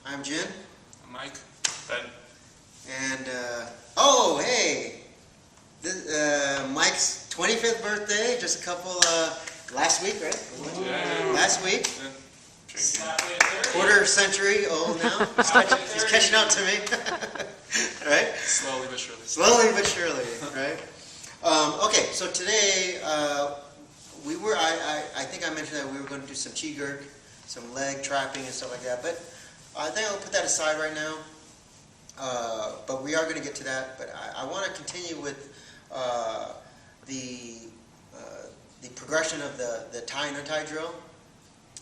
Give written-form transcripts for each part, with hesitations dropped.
I'm Jin. I'm Mike. Ben. And, oh, hey! Mike's 25th birthday, just a couple, last week, right? Yeah. Last week. Yeah. Quarter century old now. He's catching up to me. Right? Slowly but surely. Slowly but surely, right? Okay, so today, I think I mentioned that we were going to do some chi gurk, some leg trapping and stuff like that, but I think I'll put that aside right now. But we are going to get to that. But I want to continue with the progression of the tie and untie drill,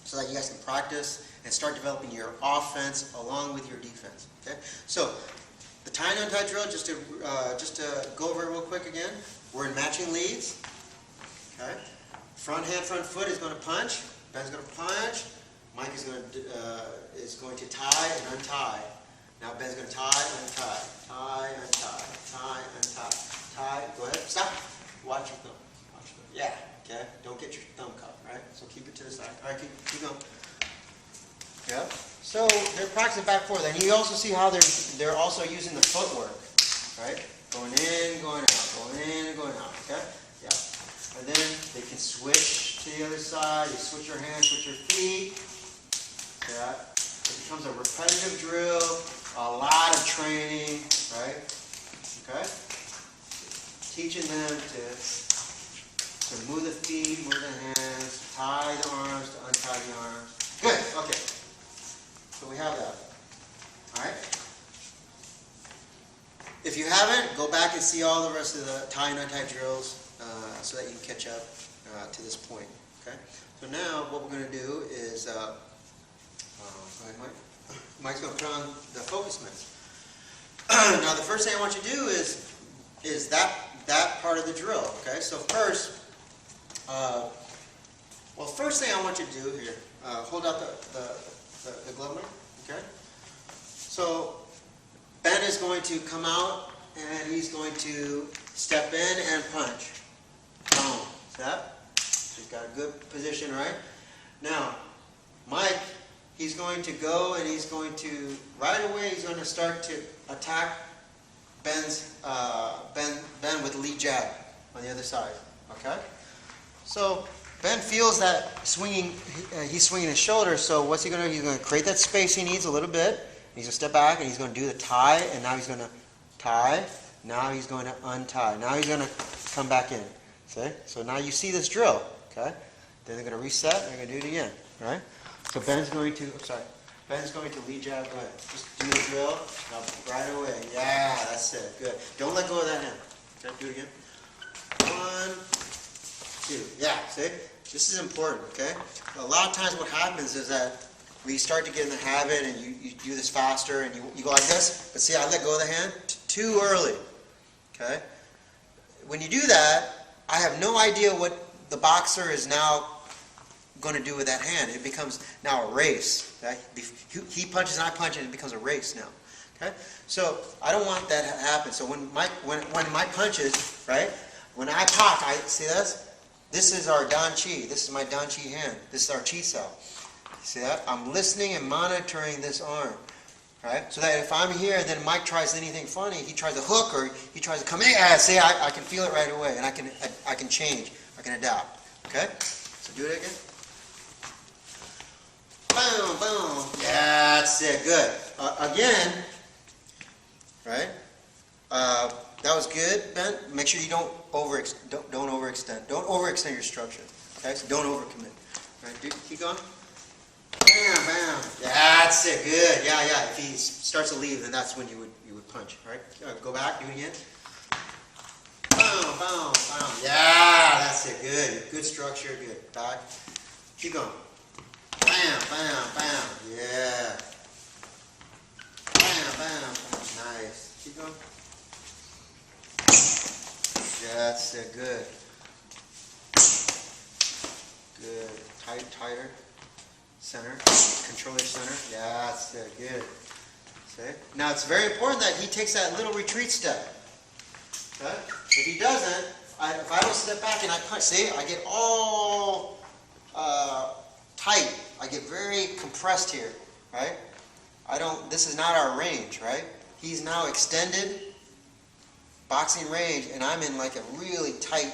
so that you guys can practice and start developing your offense along with your defense. Okay. So the tie and untie drill, just to go over it real quick again. We're in matching leads. Okay. Front hand, front foot is going to punch. Ben's going to punch. Mike is going to tie and untie. Now Ben's going to tie, untie, tie, untie, tie, untie, tie. Go ahead. Stop. Watch your thumb. Watch your thumb. Yeah. Okay. Don't get your thumb cut. Right. So keep it to the side. All right. Keep going. Yep. So they're practicing back and forth, and you also see how they're also using the footwork. Right. Going in, going out. Going in and going out. Okay. Yeah. And then they can switch to the other side. You switch your hands, switch your feet. Yeah. It becomes a repetitive drill, a lot of training, right? Okay? Teaching them to move the feet, move the hands, tie the arms, to untie the arms. Good. Okay. So we have that. All right? If you haven't, go back and see all the rest of the tie and untie drills so that you can catch up to this point. Okay? So now what we're going to do is, go ahead, Mike. Mike's going to put on the focus mitts. Now the first thing I want you to do is that part of the drill. Okay? So first, first thing I want you to do here, hold out the glove mic. Okay? So Ben is going to come out and he's going to step in and punch. Boom. See that? He's got a good position, right? Now, Mike, he's going to go and he's going to, right away, he's going to start to attack Ben with lead jab on the other side. Okay? So Ben feels that swinging, he's swinging his shoulder, so what's he going to do? He's going to create that space he needs a little bit. He's going to step back and he's going to do the tie, and now he's going to tie. Now he's going to untie. Now he's going to come back in. See? So now you see this drill. Okay? Then they're going to reset and they're going to do it again. Right? So Ben's going to lead jab. Go ahead. Just do the drill. Now right away. Yeah, that's it. Good. Don't let go of that hand. Okay? Do it again. 1, 2. Yeah, see? This is important, okay? A lot of times what happens is that we start to get in the habit and you do this faster and you go like this, but see, I let go of the hand too early, okay? When you do that, I have no idea what the boxer is now going to do with that hand. It becomes now a race. Okay? He punches and I punch and it becomes a race now. Okay? So I don't want that to happen. So when Mike punches, right? When I pop, I see this? This is our Dan Chi. This is my Dan Chi hand. This is our Chi cell. See that? I'm listening and monitoring this arm. Right? So that if I'm here and then Mike tries anything funny, he tries a hook or he tries to come in, see, I can feel it right away and I can change. I can adapt. Okay? So do it again. Boom, boom. Yeah, that's it. Good. Again, right? That was good, Ben. Make sure you don't overextend. Don't overextend your structure. Okay? So don't overcommit. Right? Keep going. Bam, bam. That's it. Good. Yeah, yeah. If he starts to leave, then that's when you would punch. Right? Go back. Do it again. Boom, boom, boom. Yeah, that's it. Good. Good structure. Good. Back. Keep going. Bam, bam, bam. Yeah. Bam, bam, bam. Nice. Keep going. Yeah, that's it. Good. Good. Tighter. Center. Control your center. Yeah, that's it. Good. See? Now, it's very important that he takes that little retreat step. Okay? If he doesn't, if I don't step back and I punch, see, I get all tight. I get very compressed here, right? this is not our range, right? He's now extended boxing range, and I'm in like a really tight,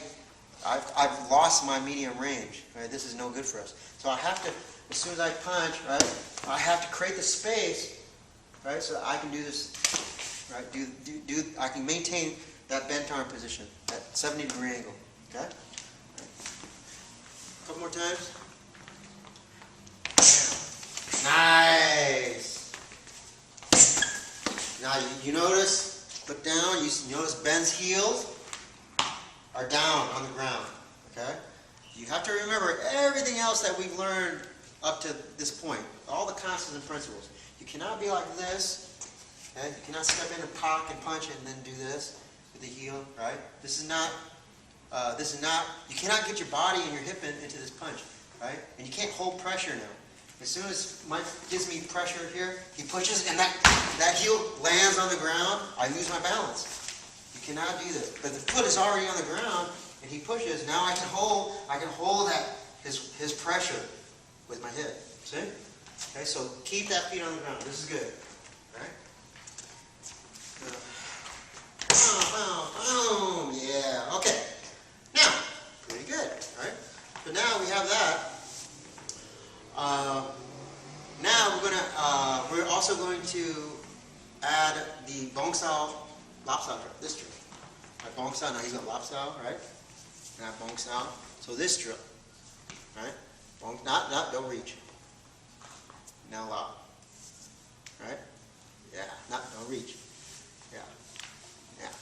I've lost my medium range, right? This is no good for us. So I have to, as soon as I punch, right, I have to create the space, right, so that I can do this, right, I can maintain that bent arm position, that 70-degree angle, okay? Right. A couple more times. Nice. Now you notice, look down, you notice Ben's heels are down on the ground, okay? You have to remember everything else that we've learned up to this point, all the constants and principles. You cannot be like this, okay? You cannot step in and pock and punch and then do this with the heel, right? This is not, you cannot get your body and your hip into this punch, right? And you can't hold pressure now. As soon as Mike gives me pressure here, he pushes and that heel lands on the ground, I lose my balance. You cannot do this. But the foot is already on the ground and he pushes, now I can hold that his pressure with my hip. See? Okay, so keep that feet on the ground. This is good. Alright? Boom, boom, boom. Yeah. Okay. Now, pretty good. Alright? So now we have that. Now we're also going to add the bong sao, lap sao drill, this drill. Right, bong sao, now he's got lap sao, right? Now bong sao. So this drill, right? Bong, don't reach. Now lap, right? Yeah, don't reach. Yeah, yeah.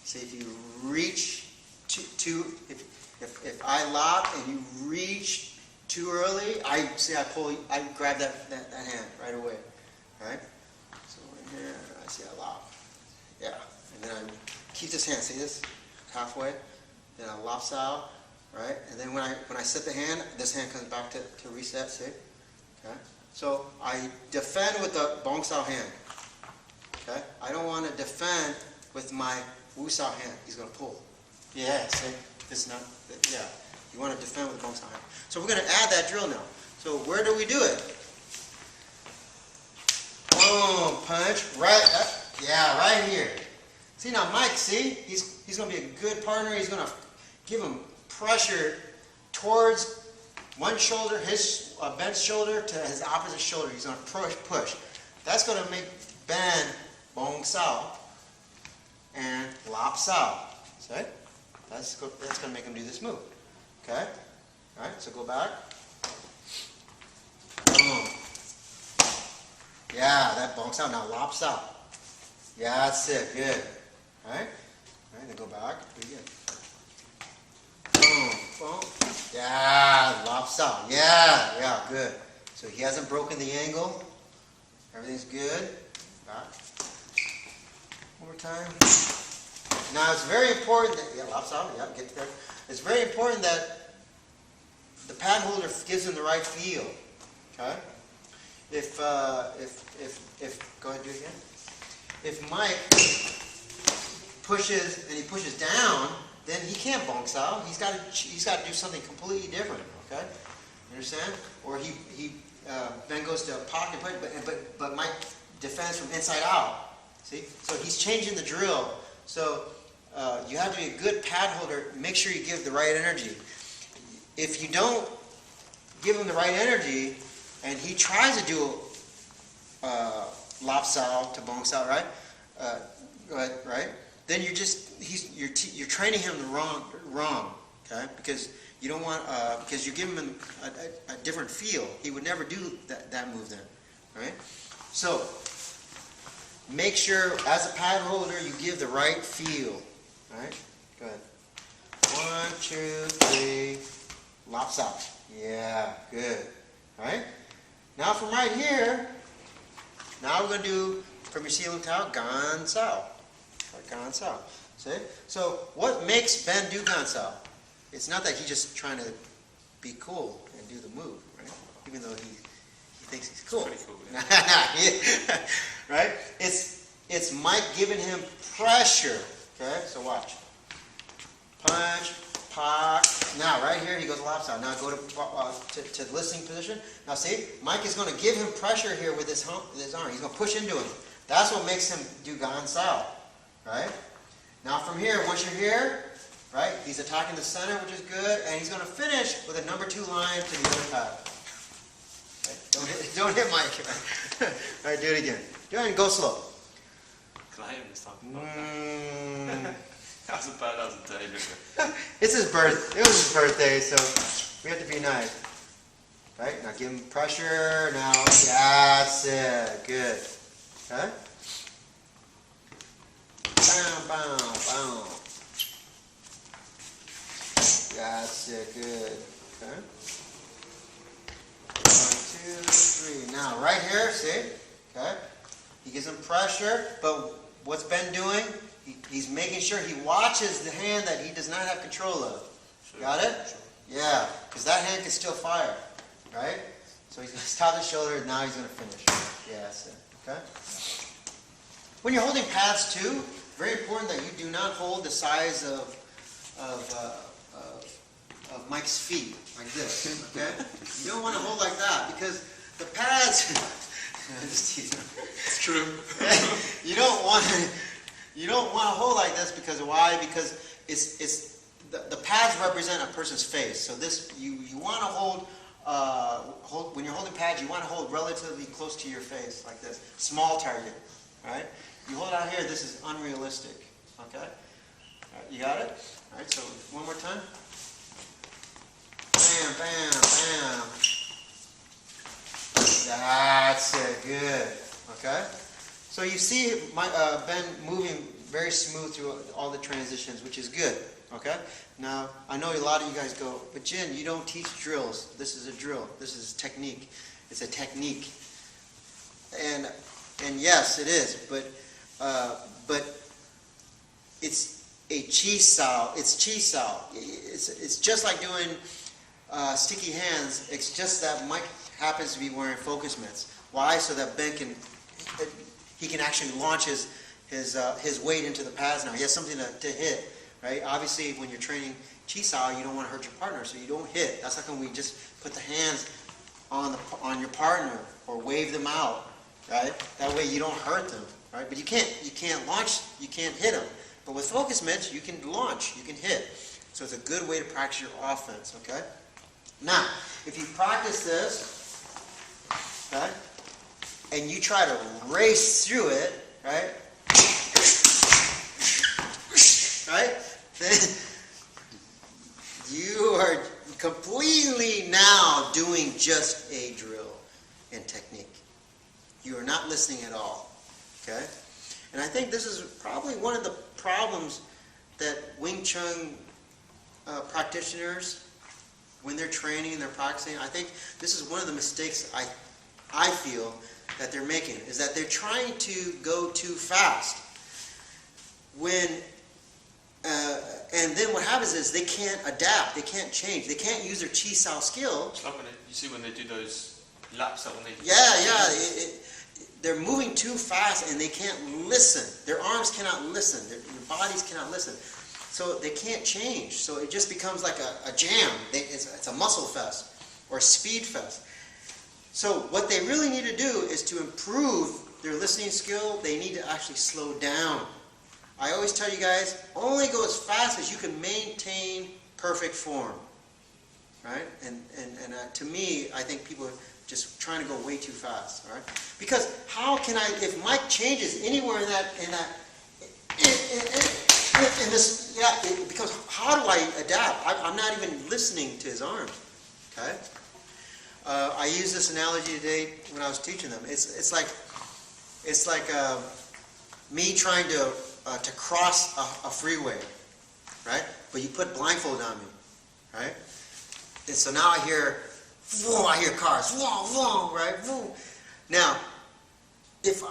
See, if you reach if I lap and you reach too early, I grab that hand right away, right? So right here, I see I lop, yeah, and then I keep this hand, see this, halfway, then I lop out, right? And then when I set the hand, this hand comes back to reset, see? Okay? So I defend with the bong sao hand, okay? I don't want to defend with my wu sao hand. He's going to pull. Yeah, see? This is not, yeah. You want to defend with the bong sao hand. So we're going to add that drill now. So where do we do it? Boom, punch, right, yeah, right here. See now Mike, see? He's going to be a good partner. He's going to give him pressure towards one shoulder, his bent shoulder to his opposite shoulder. He's going to push. That's going to make Ben bong sao and lap sao. See? That's going to make him do this move. Okay? Alright, so go back. Boom. Yeah, that bong sao. Now lap sao. Yeah, that's it. Good. Alright? Alright, then go back. Pretty good. Boom. Boom. Yeah, lap sao. Yeah, good. So he hasn't broken the angle. Everything's good. Back. One more time. Now it's very important that, yeah, lap sao. Yeah, get there. It's very important that the pad holder gives him the right feel. Okay? If go ahead and do it again. If Mike pushes and he pushes down, then he can't bong sao. He's got to do something completely different. Okay? You understand? Or Ben goes to pocket punch, but Mike defends from inside out. See? So he's changing the drill. So you have to be a good pad holder. Make sure you give the right energy. If you don't give him the right energy, and he tries to do lap sao to bong sao, right? Right? Then you're training him wrong, okay? Because you don't want because you give him a different feel. He would never do that move then, right? So make sure as a pad holder you give the right feel, right? Go ahead. 1, 2, 3. Lops out. Yeah, good. Alright? Now from right here, now we're going to do, from your ceiling towel, gan sao. Or gan sao. See? So what makes Ben do gan sao? It's not that he's just trying to be cool and do the move, right? Even though he thinks he's cool. Pretty cool, yeah. Right? It's Mike giving him pressure. Okay? So watch. Punch, pop. Now, right here, he goes lopsided. Now, go to the listening position. Now, see, Mike is going to give him pressure here with his arm. He's going to push into him. That's what makes him do Gan Sao, right? Now, from here, once you're here, right, he's attacking the center, which is good, and he's going to finish with a number 2 line to the other pad. Okay? Don't hit Mike. All right, do it again. Do it and go slow. Can I hear him this time? That was a day, didn't it? It's his birth. It was his birthday, so we have to be nice. Right? Now give him pressure. Now, that's it. Good. Okay? Bam, bam, bam. That's it. Good. Okay? 1, 2, 3. Now, right here, see? Okay? He gives him pressure, but what's Ben doing? He's making sure he watches the hand that he does not have control of. Sure. Got it? Sure. Yeah, because that hand can still fire, right? So he's going to stop the shoulder, now he's going to finish. Yeah, that's it. Okay? When you're holding pads too, very important that you do not hold the size of Mike's feet, like this, okay? You don't want to hold like that, because the pads... It's true. You don't want to hold like this, because why? Because it's the pads represent a person's face. So this you want to hold when you're holding pads, you want to hold relatively close to your face, like this. Small target, right? You hold out here, this is unrealistic. Okay? All right, you got it? All right, so one more time. Bam, bam, bam. That's it, good. Okay? So you see Ben moving very smooth through all the transitions, which is good. Okay? Now, I know a lot of you guys go, but Jin, you don't teach drills. This is a drill. This is a technique. It's a technique. And yes, it is, but it's a chi sao. It's chi sao. It's just like doing sticky hands. It's just that Mike happens to be wearing focus mitts. Why? So that Ben can actually launch his weight into the pads now. He has something to hit, right? Obviously, when you're training chi sao, you don't want to hurt your partner, so you don't hit. That's how come we just put the hands on your partner or wave them out, right? That way you don't hurt them, right? But you can't launch, you can't hit them. But with focus mitts, you can launch, you can hit. So it's a good way to practice your offense, okay? Now, if you practice this, okay, and you try to race through it, right? Right? Then you are completely now doing just a drill and technique. You are not listening at all. Okay? And I think this is probably one of the problems that Wing Chun practitioners, when they're training and they're practicing, I think this is one of the mistakes I feel that they're making, is that they're trying to go too fast. And then what happens is they can't adapt, they can't change, they can't use their chi sao skill. It's like you see when they do those laps that when they... Yeah. They're moving too fast and they can't listen. Their arms cannot listen. Their bodies cannot listen. So they can't change. So it just becomes like a jam. It's a muscle fest or a speed fest. So what they really need to do is to improve their listening skill. They need to actually slow down. I always tell you guys, only go as fast as you can maintain perfect form. Right? And to me, I think people are just trying to go way too fast. All right? Because how can I, if Mike changes anywhere in this, because how do I adapt? I'm not even listening to his arms. Okay? I used this analogy today when I was teaching them. It's like me trying to cross a freeway, right? But you put blindfold on me, right? And so now I hear cars, right? Now, if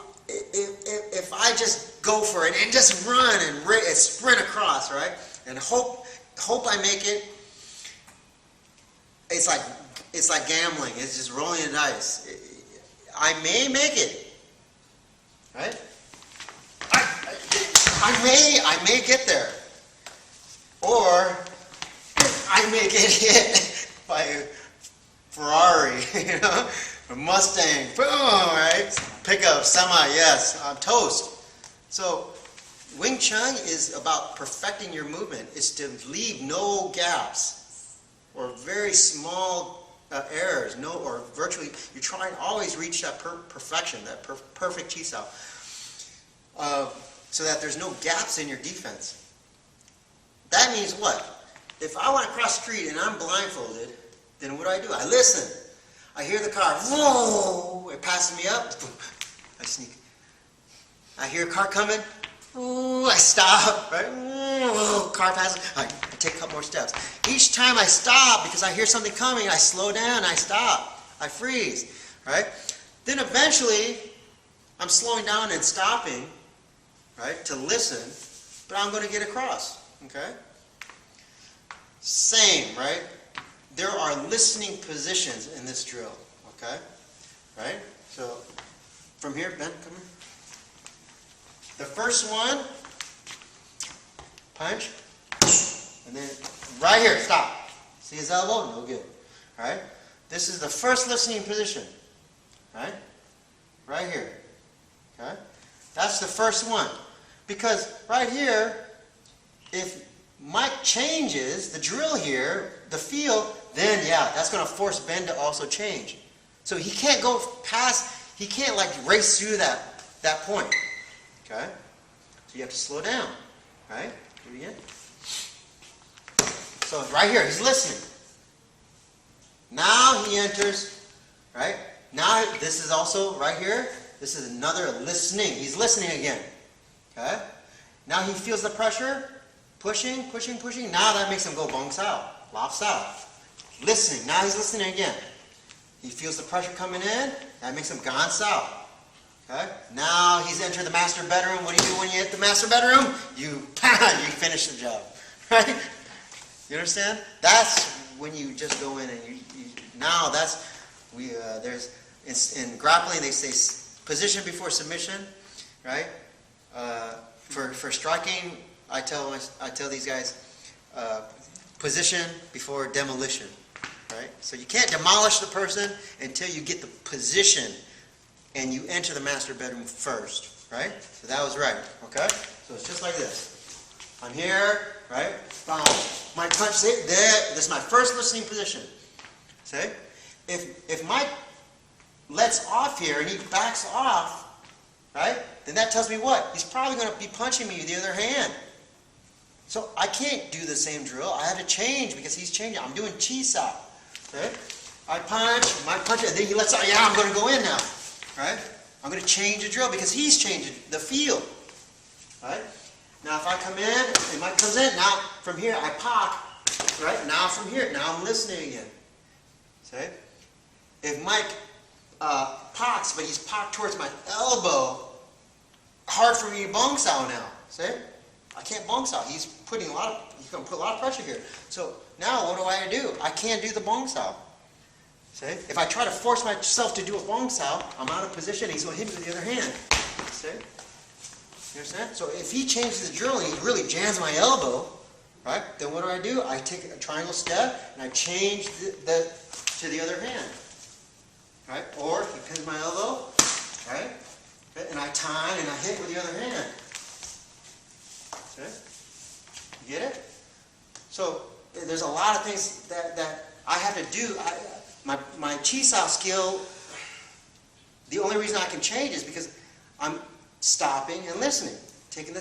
I just go for it and just run and sprint across, right? And hope I make it. It's like gambling. It's just rolling the dice. I may make it, right? I may get there, or I may get hit by a Ferrari, you know, a Mustang, boom, right? Pickup, semi, yes, I'm toast. So Wing Chun is about perfecting your movement. It's to leave no gaps or very small errors, or virtually, you try and always reach that perfection, that perfect chi sao, so that there's no gaps in your defense. That means what? If I want to cross the street and I'm blindfolded, then what do? I listen. I hear the car, whoa, it passes me up, I sneak. I hear a car coming, ooh, I stop, right? Ooh, car passes, I take a couple more steps. Each time I stop, because I hear something coming, I slow down, I stop, I freeze, right? Then eventually, I'm slowing down and stopping, right, to listen, but I'm going to get across, okay? Same, right? There are listening positions in this drill, okay? Right? So, from here, Ben, come here. The first one, punch, and then right here, stop. See his elbow? No good. All right? This is the first listening position, right? Right here, okay? That's the first one. Because right here, if Mike changes the drill here, the feel, then yeah, that's going to force Ben to also change. So he can't go past, he can't like race through that point. Okay? So you have to slow down. Right? Do it again. So right here, he's listening. Now he enters, right? Now this is also right here. This is another listening. He's listening again. Okay? Now he feels the pressure. Pushing, pushing, pushing. Now that makes him go bong sao, lop sao. Listening. Now he's listening again. He feels the pressure coming in. That makes him gan sao. Okay? Now he's entered the master bedroom. What do you do when you hit the master bedroom? You finish the job. Right? You understand? That's when you just go in and now that's there's in grappling they say position before submission, right? For striking, I tell these guys position before demolition, right? So you can't demolish the person until you get the position and you enter the master bedroom first, right? So that was right, okay? So it's just like this. I'm here, right? My punch, see, there, this is my first listening position. See? If Mike lets off here and he backs off, right? Then that tells me what? He's probably going to be punching me with the other hand. So I can't do the same drill. I have to change because he's changing. I'm doing chi sao. Okay? I punch, my punch, and then he lets out. Yeah, I'm going to go in now. Right? I'm going to change the drill because he's changing the feel. Right? Now if I come in, and Mike comes in, now from here I pop. Right? Now from here, now I'm listening again. See? If Mike pops, but he's popped towards my elbow, hard for me to bong sao now. See? I can't bong sao. He's going to put a lot of pressure here. So now what do I do? I can't do the bong sao. See? If I try to force myself to do a bong sao, I'm out of position. He's going to hit me with the other hand. See? You understand? So if he changes the drill and he really jams my elbow, right? Then what do? I take a triangle step and I change to the other hand. Right? Or he pins my elbow, right? And I time and I hit with the other hand. See? You get it? So there's a lot of things that I have to do. My chi sao skill, the only reason I can change is because I'm stopping and listening, taking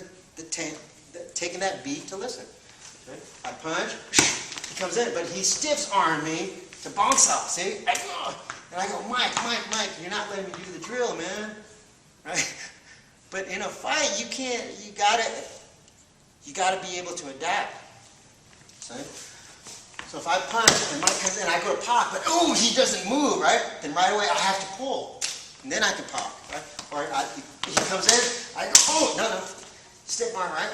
taking that beat to listen. Okay? I punch, he comes in, but he stiffs arm me to bong sao. See? And I go, Mike, you're not letting me do the drill, man. Right? But in a fight, you gotta be able to adapt. See? So if I punch and Mike comes in, I go to pop, but oh, he doesn't move, right? Then right away I have to pull, and then I can pop, right? Or he comes in, I go, oh, no, stiff arm, right?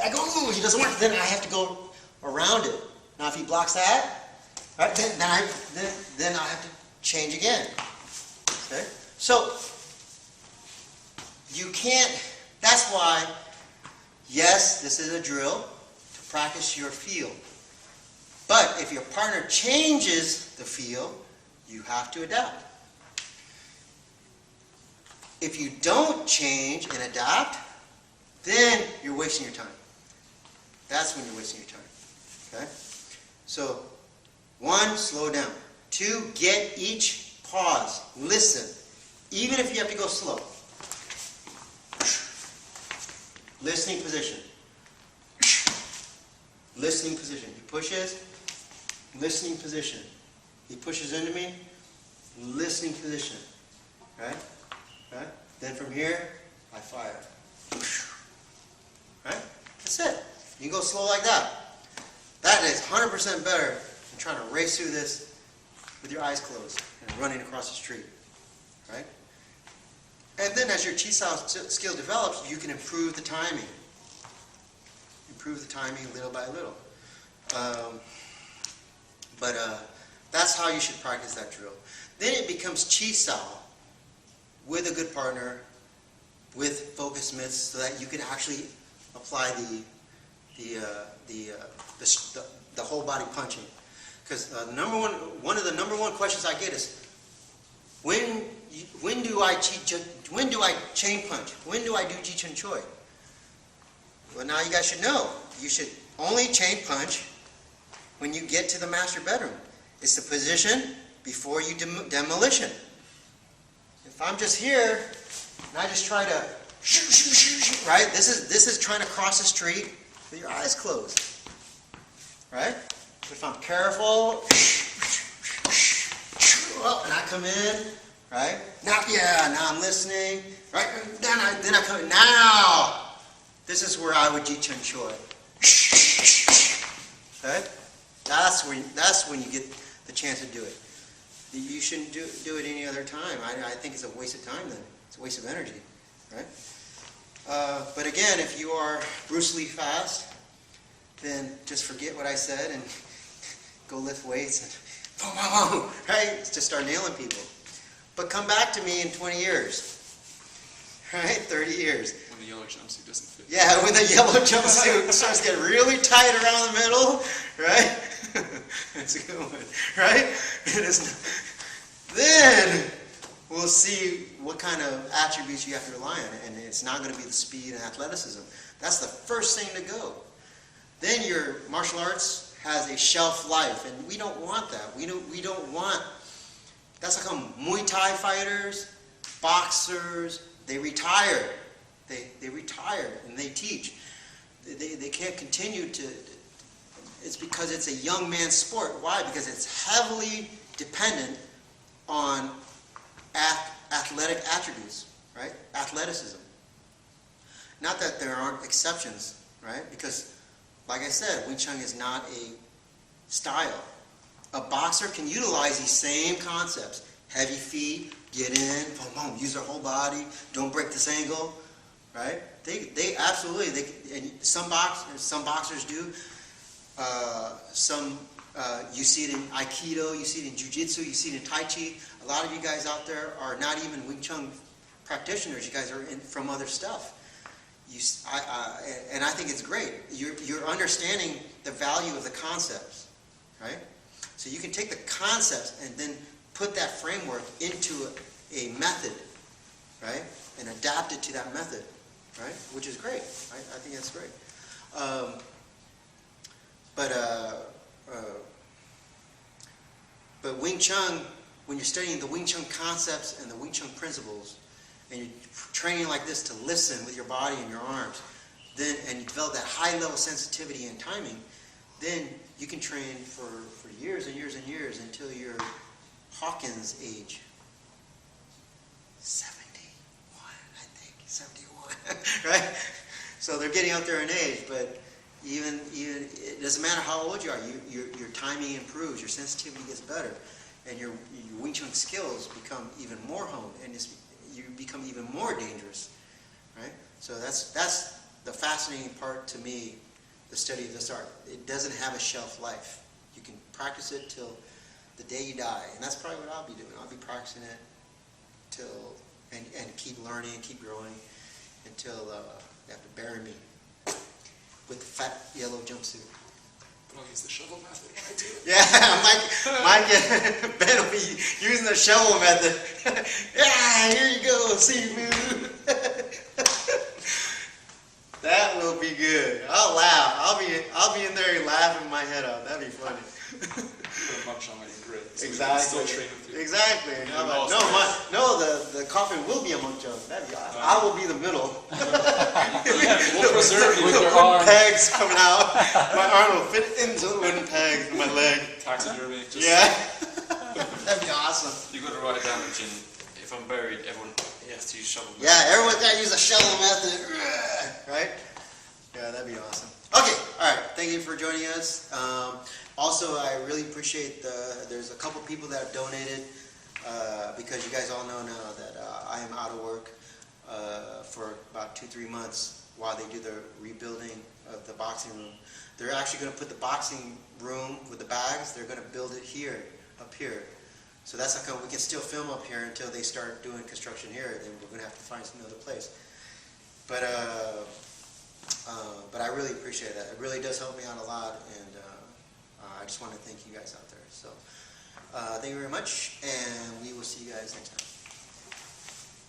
I go, ooh, he doesn't work. Then I have to go around it. Now if he blocks that, right? Then I have to change again. Okay? So you can't. That's why, yes, this is a drill to practice your feel. But if your partner changes the feel, you have to adapt. If you don't change and adapt, then you're wasting your time. That's when you're wasting your time. Okay? So, 1, slow down. 2, get each pause. Listen. Even if you have to go slow. Listening position. Listening position. He pushes. Listening position. He pushes into me. Listening position. Right? Right? Then from here, I fire. Right? That's it. You can go slow like that. That is 100% better than trying to race through this with your eyes closed and running across the street. Right? And then as your chi sao skill develops, you can improve the timing. Improve the timing little by little. But that's how you should practice that drill. Then it becomes chi sao with a good partner, with focus mitts, so that you can actually apply the whole body punching. Because one of the number one questions I get is, when do I chain punch? When do I do Ji Chun Choi? Well, now you guys should know. You should only chain punch when you get to the master bedroom. It's the position before you demolition. If I'm just here and I just try to shoot, shoot, shoot, shoot, right? This is trying to cross the street with your eyes closed, right? But if I'm careful, and I come in, right? Now I'm listening, right? Then I come in. Now, this is where I would Ji Chun Choi. Okay? That's when you get the chance to do it. You shouldn't do it any other time. I think it's a waste of time then. It's a waste of energy, right? But again, if you are Bruce Lee fast, then just forget what I said and go lift weights and boom, boom, boom, right? Just start nailing people. But come back to me in 20 years, right? 30 years. When the yellow jumpsuit doesn't fit. Yeah, when the yellow jumpsuit starts getting really tight around the middle, right? That's a good one, right? Then we'll see what kind of attributes you have to rely on, and it's not going to be the speed and athleticism. That's the first thing to go. Then your martial arts has a shelf life, and we don't want that. We don't want. That's how come Muay Thai fighters, boxers, they retire. They retire and they teach. They can't continue to. It's because it's a young man's sport. Why? Because it's heavily dependent on athletic attributes, right? Athleticism. Not that there aren't exceptions, right? Because, like I said, Wing Chun is not a style. A boxer can utilize these same concepts. Heavy feet, get in, boom, boom, use their whole body, don't break this angle, right? They absolutely, and some boxers do. You see it in Aikido, you see it in Jiu-Jitsu, you see it in Tai Chi. A lot of you guys out there are not even Wing Chun practitioners. You guys are from other stuff. And I think it's great. You're understanding the value of the concepts, right? So you can take the concepts and then put that framework into a method, right? And adapt it to that method, right? Which is great. I think that's great. But Wing Chun, when you're studying the Wing Chun concepts and the Wing Chun principles, and you're training like this to listen with your body and your arms, and you develop that high level sensitivity and timing, then you can train for years and years and years until you're Hawkins' age. 71, I think. 71, right? So they're getting out there in age, but even it doesn't matter how old you are, your timing improves, your sensitivity gets better, and your Wing Chun skills become even more honed, and you become even more dangerous, right? So that's the fascinating part to me, the study of this art. It doesn't have a shelf life. You can practice it till the day you die, and that's probably what I'll be doing. I'll be practicing it till and keep learning and keep growing until they have to bury me with the fat yellow jumpsuit. But I'll use the shovel method when I do it. Yeah, Mike, Ben will be using the shovel method. Yeah, here you go, seafood. That will be good. I'll laugh. I'll be in there laughing my head off. That'd be funny. Put a munch on my grid. So Exactly. Still train with you. Exactly. Yeah, How about- lost no, the coffin will be a monk jump. That'd be awesome. I will be the middle. We'll preserve you With your Wooden arms. pegs coming out. My arm will fit into the wooden pegs in my leg. taxidermy. Just, Yeah. That'd be awesome. You got to write down, and if I'm buried, everyone has to use shovel. Yeah, everyone's got to use a shovel method. Right? Yeah, that'd be awesome. Okay, all right. Thank you for joining us. Also, I really appreciate there's a couple people that have donated because you guys all know now that I am out of work for about 2-3 months while they do the rebuilding of the boxing room. They're actually going to put the boxing room with the bags, they're going to build it here, up here. So that's how come we can still film up here until they start doing construction here. Then we're going to have to find another place. But I really appreciate that. It really does help me out a lot, and I just want to thank you guys out there. So thank you very much, and we will see you guys next time.